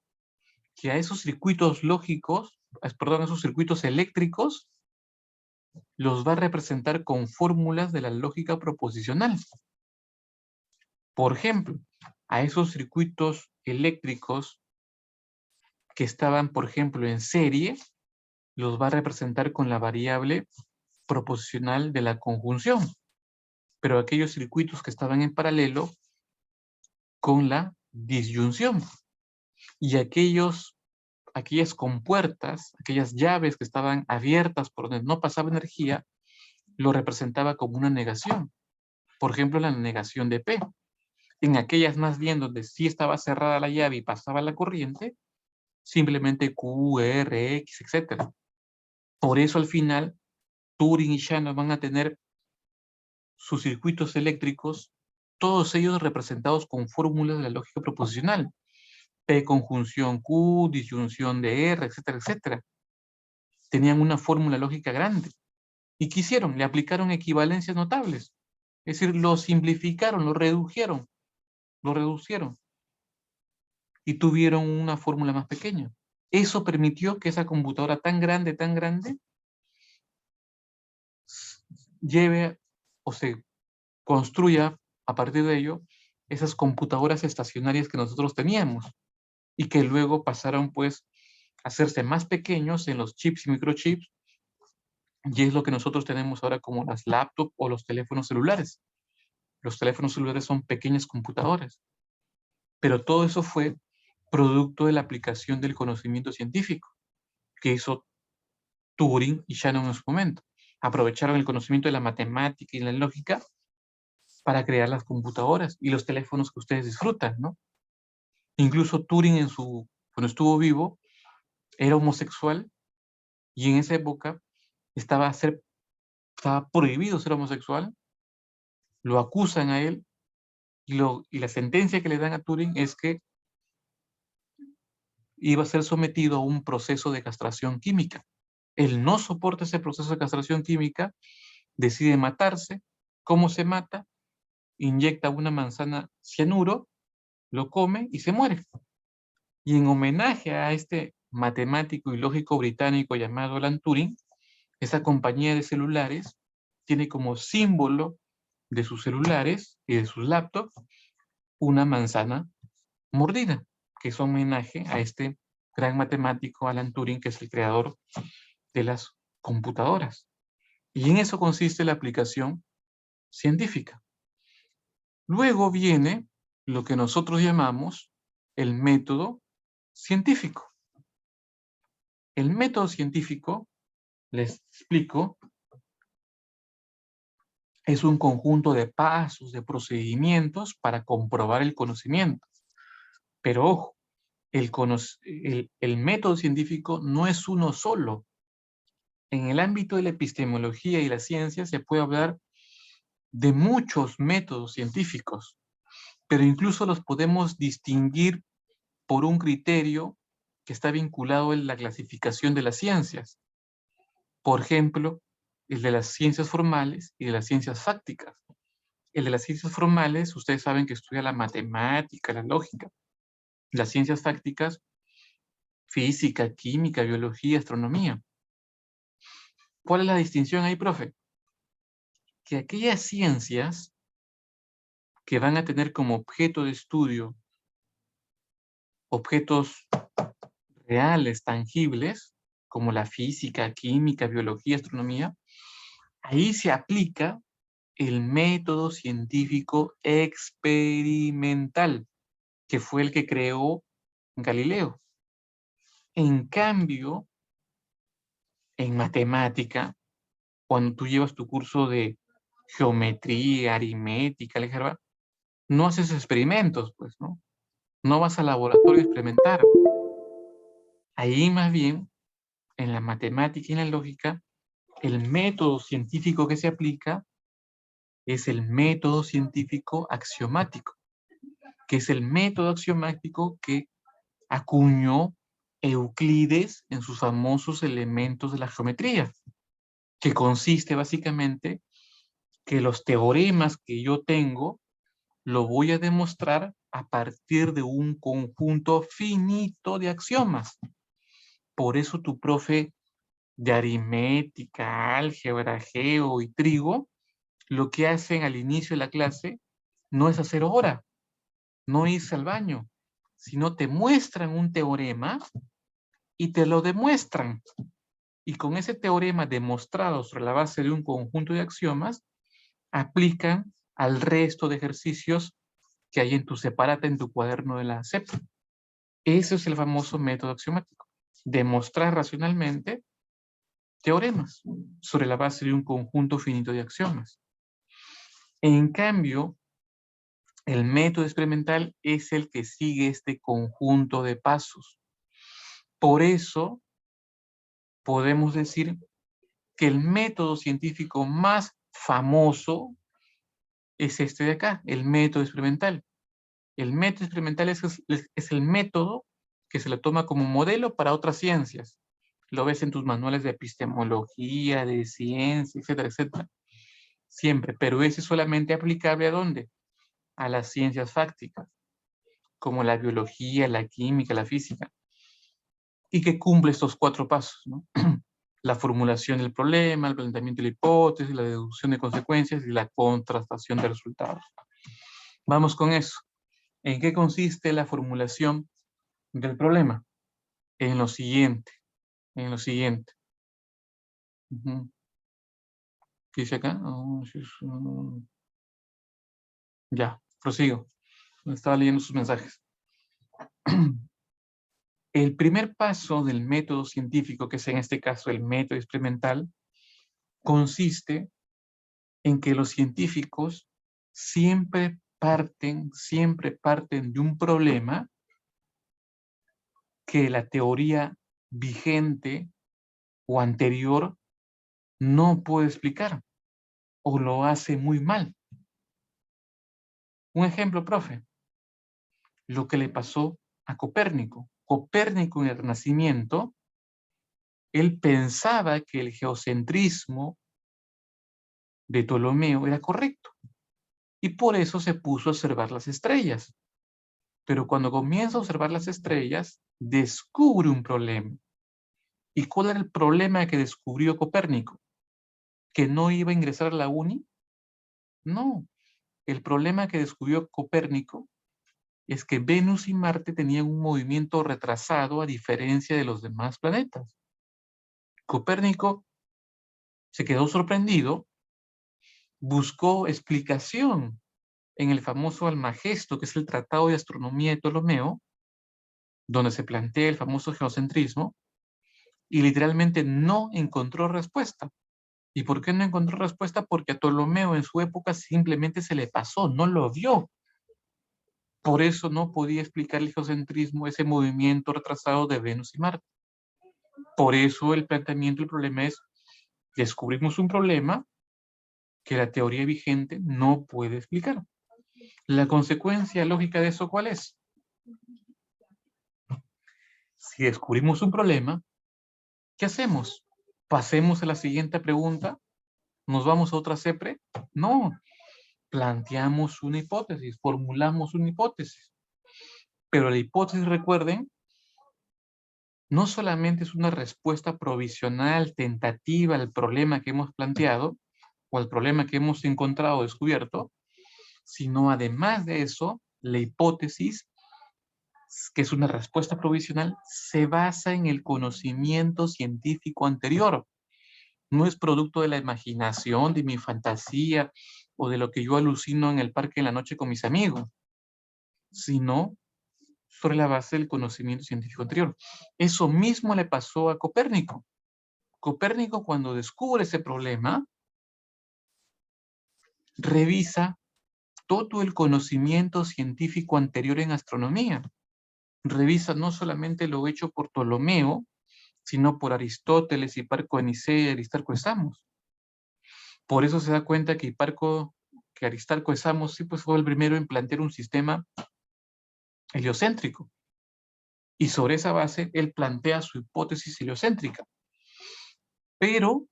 que a esos circuitos lógicos, perdón, a esos circuitos eléctricos, los va a representar con fórmulas de la lógica proposicional. Por ejemplo, a esos circuitos eléctricos que estaban, por ejemplo, en serie, los va a representar con la variable proposicional de la conjunción. Pero aquellos circuitos que estaban en paralelo, con la disyunción. Y aquellas compuertas, aquellas llaves que estaban abiertas por donde no pasaba energía, lo representaba como una negación. Por ejemplo, la negación de P. En aquellas más bien donde sí estaba cerrada la llave y pasaba la corriente, simplemente Q, R, X, etc. Por eso al final, Turing y Shannon van a tener sus circuitos eléctricos, todos ellos representados con fórmulas de la lógica proposicional. P conjunción Q, disyunción de R, etcétera, etcétera. Tenían una fórmula lógica grande. ¿Y qué hicieron? Le aplicaron equivalencias notables. Es decir, lo simplificaron, lo redujeron. Y tuvieron una fórmula más pequeña. Eso permitió que esa computadora tan grande, lleve o se construya a partir de ello esas computadoras estacionarias que nosotros teníamos y que luego pasaron pues a hacerse más pequeños en los chips y microchips, y es lo que nosotros tenemos ahora como las laptops o los teléfonos celulares. Los teléfonos celulares son pequeñas computadoras, pero todo eso fue producto de la aplicación del conocimiento científico que hizo Turing y Shannon en su momento. Aprovecharon el conocimiento de la matemática y la lógica para crear las computadoras y los teléfonos que ustedes disfrutan, ¿no? Incluso Turing cuando estuvo vivo, era homosexual y en esa época estaba prohibido ser homosexual, lo acusan a él y la sentencia que le dan a Turing es que iba a ser sometido a un proceso de castración química. Él no soporta ese proceso de castración química, decide matarse. ¿Cómo se mata? Inyecta una manzana cianuro, lo come y se muere. Y en homenaje a este matemático y lógico británico llamado Alan Turing, esa compañía de celulares tiene como símbolo de sus celulares y de sus laptops una manzana mordida, que es homenaje a este gran matemático Alan Turing, que es el creador de las computadoras. Y en eso consiste la aplicación científica. Luego viene lo que nosotros llamamos el método científico. El método científico, les explico, es un conjunto de pasos, de procedimientos para comprobar el conocimiento. Pero ojo, el método científico no es uno solo. En el ámbito de la epistemología y la ciencia se puede hablar de muchos métodos científicos, pero incluso los podemos distinguir por un criterio que está vinculado en la clasificación de las ciencias. Por ejemplo, el de las ciencias formales y de las ciencias fácticas. El de las ciencias formales, ustedes saben que estudia la matemática, la lógica. Las ciencias fácticas, física, química, biología, astronomía. ¿Cuál es la distinción ahí, profe? Que aquellas ciencias que van a tener como objeto de estudio objetos reales, tangibles, como la física, química, biología, astronomía, ahí se aplica el método científico experimental, que fue el que creó Galileo. En cambio, en matemática, cuando tú llevas tu curso de geometría, aritmética, álgebra, no haces experimentos, pues, ¿no? No vas al laboratorio a experimentar. Ahí más bien, en la matemática y en la lógica, el método científico que se aplica es el método científico axiomático, que es el método axiomático que acuñó Euclides en sus famosos elementos de la geometría, que consiste básicamente que los teoremas que yo tengo lo voy a demostrar a partir de un conjunto finito de axiomas. Por eso tu profe de aritmética, álgebra, geo y trigo, lo que hacen al inicio de la clase no es hacer hora, no irse al baño, sino te muestran un teorema y te lo demuestran. Y con ese teorema demostrado sobre la base de un conjunto de axiomas, aplican al resto de ejercicios que hay en tu separata, en tu cuaderno de la SEP. Ese es el famoso método axiomático. Demostrar racionalmente teoremas sobre la base de un conjunto finito de axiomas. En cambio, el método experimental es el que sigue este conjunto de pasos. Por eso podemos decir que el método científico más famoso es este de acá, el método experimental. El método experimental es el método que se lo toma como modelo para otras ciencias. Lo ves en tus manuales de epistemología, de ciencia, etcétera, etcétera. Siempre, pero ese es solamente aplicable ¿a dónde? A las ciencias fácticas, como la biología, la química, la física. Y que cumple estos 4 pasos, ¿no? La formulación del problema, el planteamiento de la hipótesis, la deducción de consecuencias y la contrastación de resultados. Vamos con eso. ¿En qué consiste la formulación del problema? En lo siguiente, en lo siguiente. ¿Qué dice acá? Ya, prosigo. Estaba leyendo sus mensajes. El primer paso del método científico, que es en este caso el método experimental, consiste en que los científicos siempre parten de un problema que la teoría vigente o anterior no puede explicar o lo hace muy mal. Un ejemplo, profe, lo que le pasó a Copérnico. Copérnico en el Renacimiento, él pensaba que el geocentrismo de Ptolomeo era correcto y por eso se puso a observar las estrellas. Pero cuando comienza a observar las estrellas, descubre un problema. ¿Y cuál era el problema que descubrió Copérnico? ¿Que no iba a ingresar a la uni? No. El problema que descubrió Copérnico es que Venus y Marte tenían un movimiento retrasado a diferencia de los demás planetas. Copérnico se quedó sorprendido, buscó explicación en el famoso Almagesto, que es el Tratado de Astronomía de Ptolomeo, donde se plantea el famoso geocentrismo, y literalmente no encontró respuesta. ¿Y por qué no encontró respuesta? Porque a Ptolomeo en su época simplemente se le pasó, no lo vio. Por eso no podía explicar el geocentrismo, ese movimiento retrasado de Venus y Marte. Por eso el planteamiento del problema es, descubrimos un problema que la teoría vigente no puede explicar. La consecuencia lógica de eso, ¿cuál es? Si descubrimos un problema, ¿qué hacemos? ¿Pasemos a la siguiente pregunta? ¿Nos vamos a otra CEPRE? No. Planteamos una hipótesis, formulamos una hipótesis. Pero la hipótesis, recuerden, no solamente es una respuesta provisional, tentativa al problema que hemos planteado o al problema que hemos encontrado o descubierto, sino además de eso, la hipótesis, que es una respuesta provisional, se basa en el conocimiento científico anterior. No es producto de la imaginación, de mi fantasía o de lo que yo alucino en el parque en la noche con mis amigos, sino sobre la base del conocimiento científico anterior. Eso mismo le pasó a Copérnico. Copérnico, cuando descubre ese problema, revisa todo el conocimiento científico anterior en astronomía. Revisa no solamente lo hecho por Ptolomeo, sino por Aristóteles, Hiparco de Nicea y Aristarco de Samos. Por eso se da cuenta que Aristarco de Samos sí, pues, fue el primero en plantear un sistema heliocéntrico. Y sobre esa base, él plantea su hipótesis heliocéntrica. Pero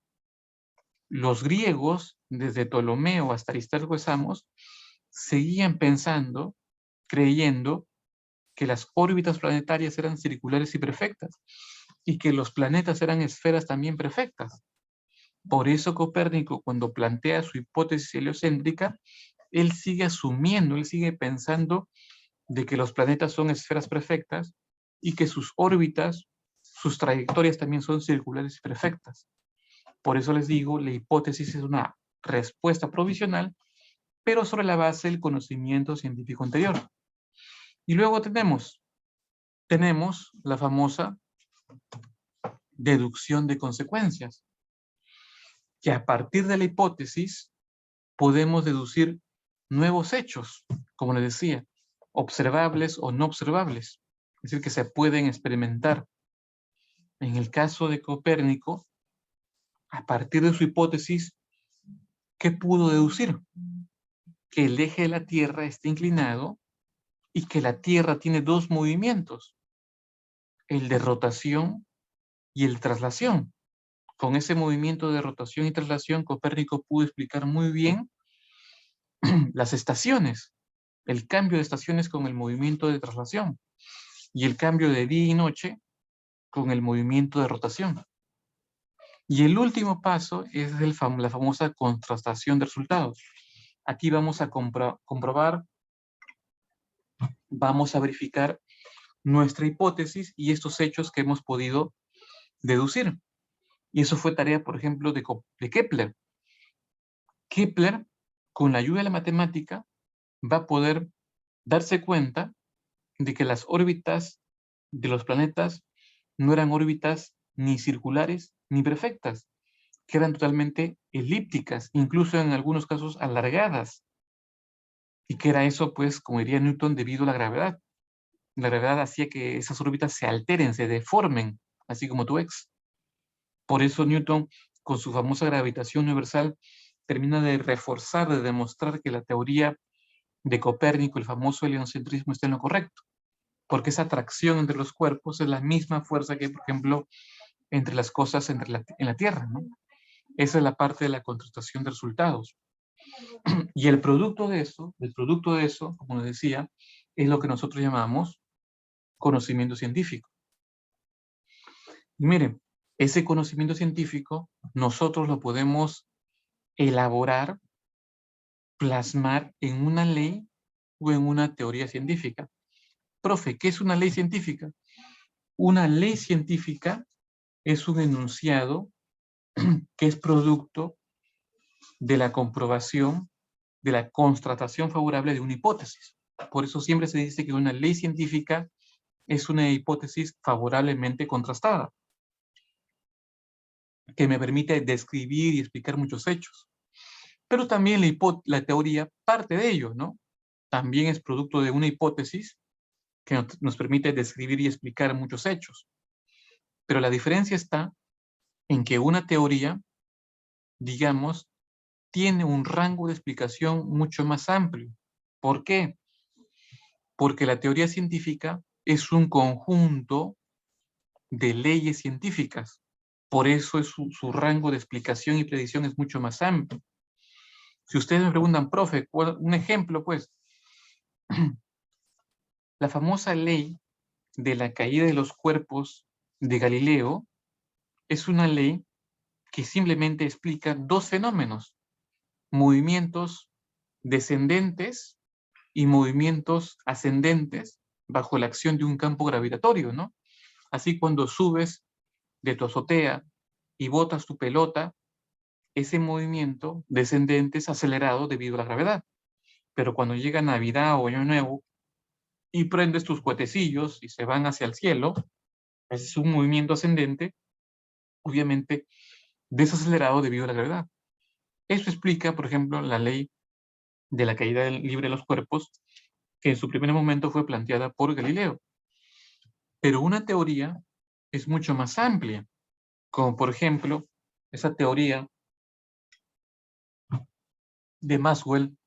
los griegos, desde Ptolomeo hasta Aristarco de Samos, seguían pensando, creyendo que las órbitas planetarias eran circulares y perfectas, y que los planetas eran esferas también perfectas. Por eso Copérnico, cuando plantea su hipótesis heliocéntrica, él sigue asumiendo, él sigue pensando de que los planetas son esferas perfectas y que sus órbitas, sus trayectorias también son circulares y perfectas. Por eso les digo, la hipótesis es una respuesta provisional, pero sobre la base del conocimiento científico anterior. Y luego tenemos la famosa deducción de consecuencias, que a partir de la hipótesis podemos deducir nuevos hechos, como les decía, observables o no observables, es decir, que se pueden experimentar. En el caso de Copérnico, a partir de su hipótesis, ¿qué pudo deducir? Que el eje de la Tierra está inclinado y que la Tierra tiene dos movimientos, el de rotación y el de traslación. Con ese movimiento de rotación y traslación, Copérnico pudo explicar muy bien las estaciones, el cambio de estaciones con el movimiento de traslación y el cambio de día y noche con el movimiento de rotación. Y el último paso es la famosa contrastación de resultados. Aquí vamos a comprobar, vamos a verificar nuestra hipótesis y estos hechos que hemos podido deducir. Y eso fue tarea, por ejemplo, de Kepler. Kepler, con la ayuda de la matemática, va a poder darse cuenta de que las órbitas de los planetas no eran órbitas ni circulares ni perfectas, que eran totalmente elípticas, incluso en algunos casos alargadas. Y que era eso, pues, como diría Newton, debido a la gravedad. La gravedad hacía que esas órbitas se alteren, se deformen, así como tu ex. Por eso Newton, con su famosa gravitación universal, termina de reforzar, de demostrar que la teoría de Copérnico, el famoso heliocentrismo, está en lo correcto. Porque esa atracción entre los cuerpos es la misma fuerza que, por ejemplo, entre las cosas en la Tierra, ¿no? Esa es la parte de la contrastación de resultados. Y el producto de eso, como les decía, es lo que nosotros llamamos conocimiento científico. Y miren, ese conocimiento científico nosotros lo podemos elaborar, plasmar en una ley o en una teoría científica. Profe, ¿qué es una ley científica? Una ley científica es un enunciado que es producto de la comprobación, de la constatación favorable de una hipótesis. Por eso siempre se dice que una ley científica es una hipótesis favorablemente contrastada, que me permite describir y explicar muchos hechos. Pero también la teoría parte de ello, ¿no? También es producto de una hipótesis que nos permite describir y explicar muchos hechos. Pero la diferencia está en que una teoría, digamos, tiene un rango de explicación mucho más amplio. ¿Por qué? Porque la teoría científica es un conjunto de leyes científicas. Por eso su rango de explicación y predicción es mucho más amplio. Si ustedes me preguntan, profe, un ejemplo, pues, la famosa ley de la caída de los cuerpos de Galileo es una ley que simplemente explica dos fenómenos, movimientos descendentes y movimientos ascendentes bajo la acción de un campo gravitatorio, ¿no? Así cuando subes de tu azotea y botas tu pelota, ese movimiento descendente es acelerado debido a la gravedad. Pero cuando llega Navidad o Año Nuevo y prendes tus cohetecillos y se van hacia el cielo, ese es un movimiento ascendente, obviamente desacelerado debido a la gravedad. Eso explica, por ejemplo, la ley de la caída libre de los cuerpos, que en su primer momento fue planteada por Galileo. Pero una teoría es mucho más amplia, como por ejemplo, esa teoría de Maxwell,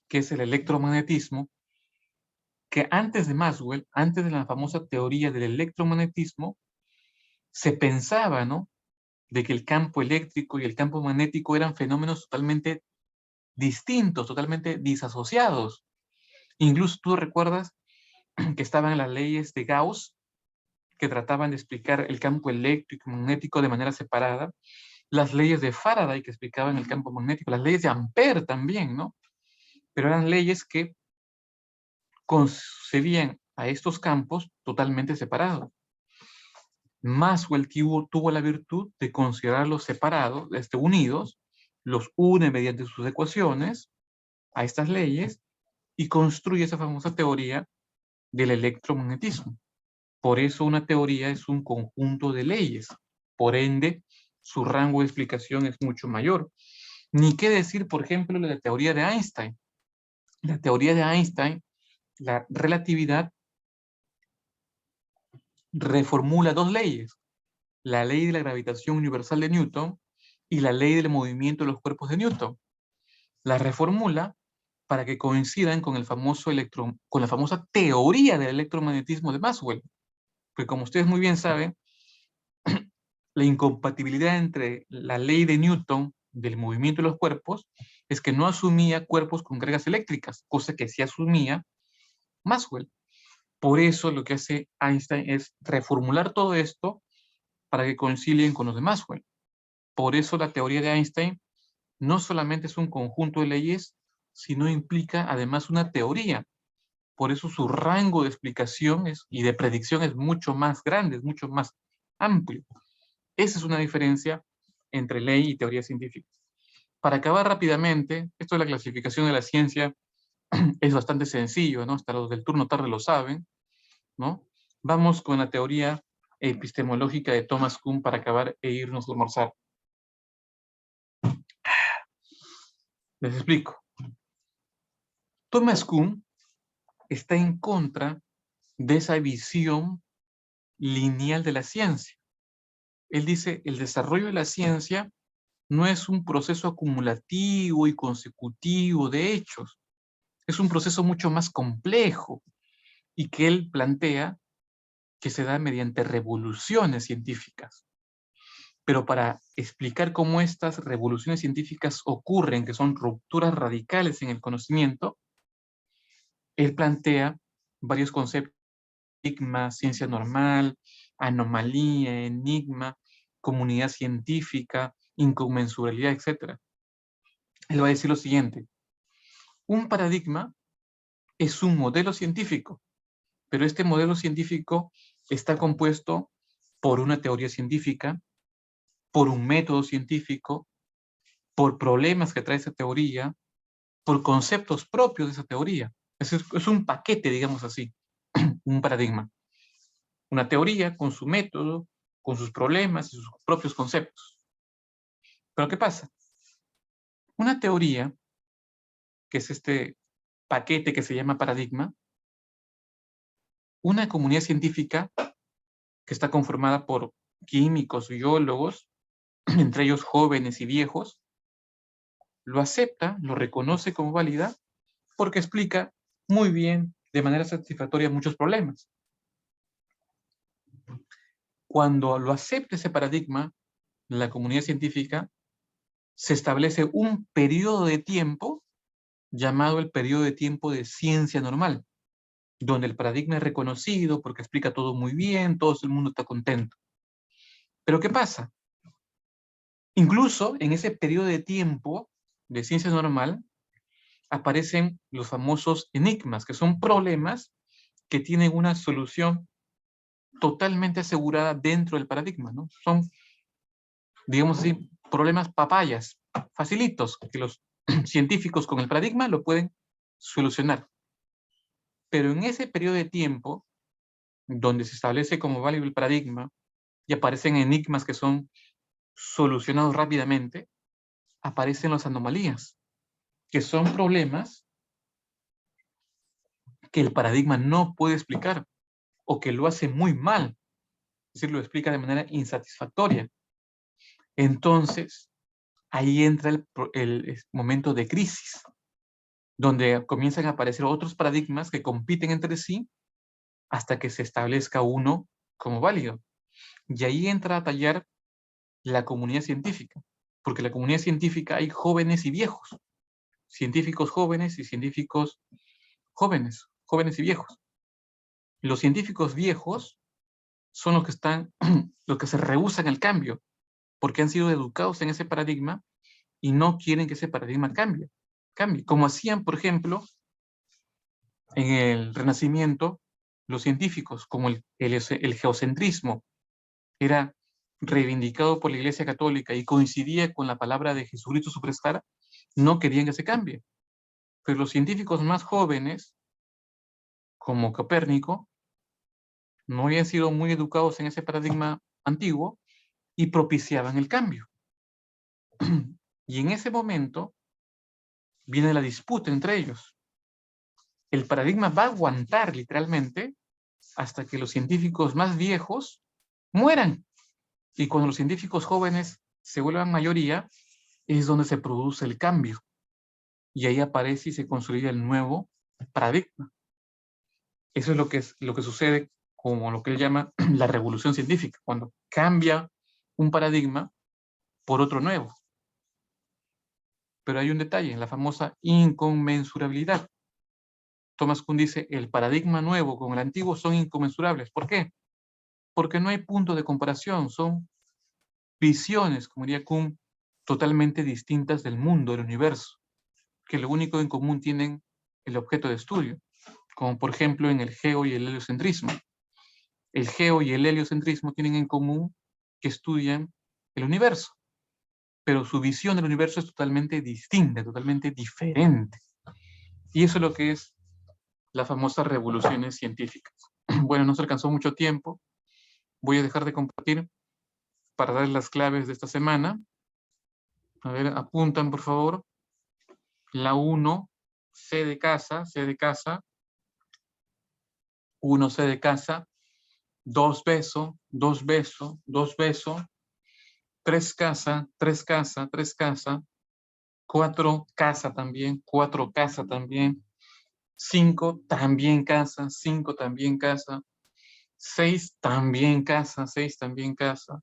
que es el electromagnetismo, que antes de Maxwell, antes de la famosa teoría del electromagnetismo, se pensaba, ¿no?, de que el campo eléctrico y el campo magnético eran fenómenos totalmente distintos, totalmente disasociados. Incluso tú recuerdas que estaban las leyes de Gauss, que trataban de explicar el campo eléctrico y magnético de manera separada, las leyes de Faraday, que explicaban el campo magnético, las leyes de Ampère también, ¿no? Pero eran leyes que concebían a estos campos totalmente separados. Maxwell tuvo la virtud de considerarlos separados, unidos, los une mediante sus ecuaciones a estas leyes y construye esa famosa teoría del electromagnetismo. Por eso una teoría es un conjunto de leyes. Por ende, su rango de explicación es mucho mayor. Ni qué decir, por ejemplo, de la teoría de Einstein. La teoría de Einstein, la relatividad, reformula dos leyes. La ley de la gravitación universal de Newton y la ley del movimiento de los cuerpos de Newton. La reformula para que coincidan con, con la famosa teoría del electromagnetismo de Maxwell. Porque como ustedes muy bien saben, la incompatibilidad entre la ley de Newton del movimiento de los cuerpos es que no asumía cuerpos con cargas eléctricas, cosa que sí asumía Maxwell. Por eso lo que hace Einstein es reformular todo esto para que concilien con los de Maxwell. Por eso la teoría de Einstein no solamente es un conjunto de leyes, sino implica además una teoría. Por eso su rango de explicación y de predicción es mucho más grande, es mucho más amplio. Esa es una diferencia entre ley y teoría científica. Para acabar rápidamente, esto de la clasificación de la ciencia es bastante sencillo, ¿no? Hasta los del turno tarde lo saben, ¿no? Vamos con la teoría epistemológica de Thomas Kuhn para acabar e irnos a almorzar. Les explico. Thomas Kuhn está en contra de esa visión lineal de la ciencia. Él dice, el desarrollo de la ciencia no es un proceso acumulativo y consecutivo de hechos, es un proceso mucho más complejo y que él plantea que se da mediante revoluciones científicas. Pero para explicar cómo estas revoluciones científicas ocurren, que son rupturas radicales en el conocimiento, él plantea varios conceptos: paradigma, ciencia normal, anomalía, enigma, comunidad científica, inconmensurabilidad, etc. Él va a decir lo siguiente: un paradigma es un modelo científico, pero este modelo científico está compuesto por una teoría científica, por un método científico, por problemas que trae esa teoría, por conceptos propios de esa teoría. Es un paquete, digamos así, un paradigma. Una teoría con su método, con sus problemas y sus propios conceptos. Pero ¿qué pasa? Una teoría, que es este paquete que se llama paradigma, una comunidad científica que está conformada por químicos, biólogos, entre ellos jóvenes y viejos, lo acepta, lo reconoce como válida, porque explica muy bien, de manera satisfactoria, muchos problemas. Cuando lo acepta ese paradigma, la comunidad científica, se establece un periodo de tiempo llamado el periodo de tiempo de ciencia normal, donde el paradigma es reconocido porque explica todo muy bien, todo el mundo está contento. Pero ¿qué pasa? Incluso en ese periodo de tiempo de ciencia normal, aparecen los famosos enigmas, que son problemas que tienen una solución totalmente asegurada dentro del paradigma, ¿no? Son, digamos así, problemas papayas, facilitos, que los científicos con el paradigma lo pueden solucionar. Pero en ese periodo de tiempo, donde se establece como válido el paradigma y aparecen enigmas que son solucionados rápidamente, aparecen las anomalías, que son problemas que el paradigma no puede explicar o que lo hace muy mal, es decir, lo explica de manera insatisfactoria. Entonces, ahí entra el momento de crisis, donde comienzan a aparecer otros paradigmas que compiten entre sí hasta que se establezca uno como válido. Y ahí entra a tallar la comunidad científica, porque en la comunidad científica hay jóvenes y viejos, científicos jóvenes y científicos jóvenes, jóvenes y viejos. Los científicos viejos son los que están, los que se rehúsan al cambio, porque han sido educados en ese paradigma y no quieren que ese paradigma cambie, como hacían, por ejemplo, en el Renacimiento, los científicos, como el geocentrismo, era reivindicado por la Iglesia Católica y coincidía con la palabra de Jesucristo Superstar, no querían que se cambie. Pero los científicos más jóvenes, como Copérnico, no habían sido muy educados en ese paradigma antiguo y propiciaban el cambio. Y en ese momento viene la disputa entre ellos. El paradigma va a aguantar literalmente hasta que los científicos más viejos mueran. Y cuando los científicos jóvenes se vuelvan mayoría, es donde se produce el cambio. Y ahí aparece y se consolida el nuevo paradigma. Eso es lo que sucede como lo que él llama la revolución científica, cuando cambia un paradigma por otro nuevo. Pero hay un detalle, la famosa inconmensurabilidad. Thomas Kuhn dice, el paradigma nuevo con el antiguo son inconmensurables. ¿Por qué? Porque no hay punto de comparación, son visiones, como diría Kuhn, totalmente distintas del mundo, del universo, que lo único en común tienen el objeto de estudio, como por ejemplo en el geo y el heliocentrismo. El geo y el heliocentrismo tienen en común que estudian el universo, pero su visión del universo es totalmente distinta, totalmente diferente. Y eso es lo que es las famosas revoluciones científicas. Bueno, no se alcanzó mucho tiempo. Voy a dejar de compartir para dar las claves de esta semana. A ver, apuntan, por favor. La 1, C de casa, 1 C de casa, 2 beso, 2 beso, 2 beso, 3 casa, 3 casa, 3 casa, 4 casa también, 4 casa también, 5 también casa, 5 también casa, 6 también casa, 6 también casa,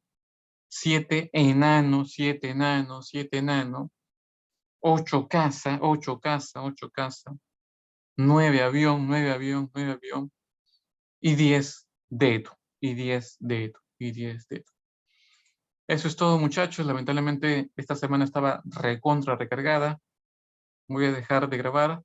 7 enano, 7 enano, 7 enano, 8 casa, 8 casa, 8 casa, 9 avión, 9 avión, 9 avión, y 10 dedo, y 10 dedo, y 10 dedo. Eso es todo, muchachos. Lamentablemente esta semana estaba recontra recargada. Voy a dejar de grabar.